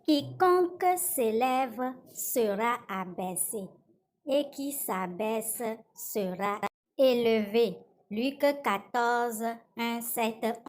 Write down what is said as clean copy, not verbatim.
Quiconque s'élève sera abaissé, et qui s'abaisse sera élevé. Luc 14, 1, 7.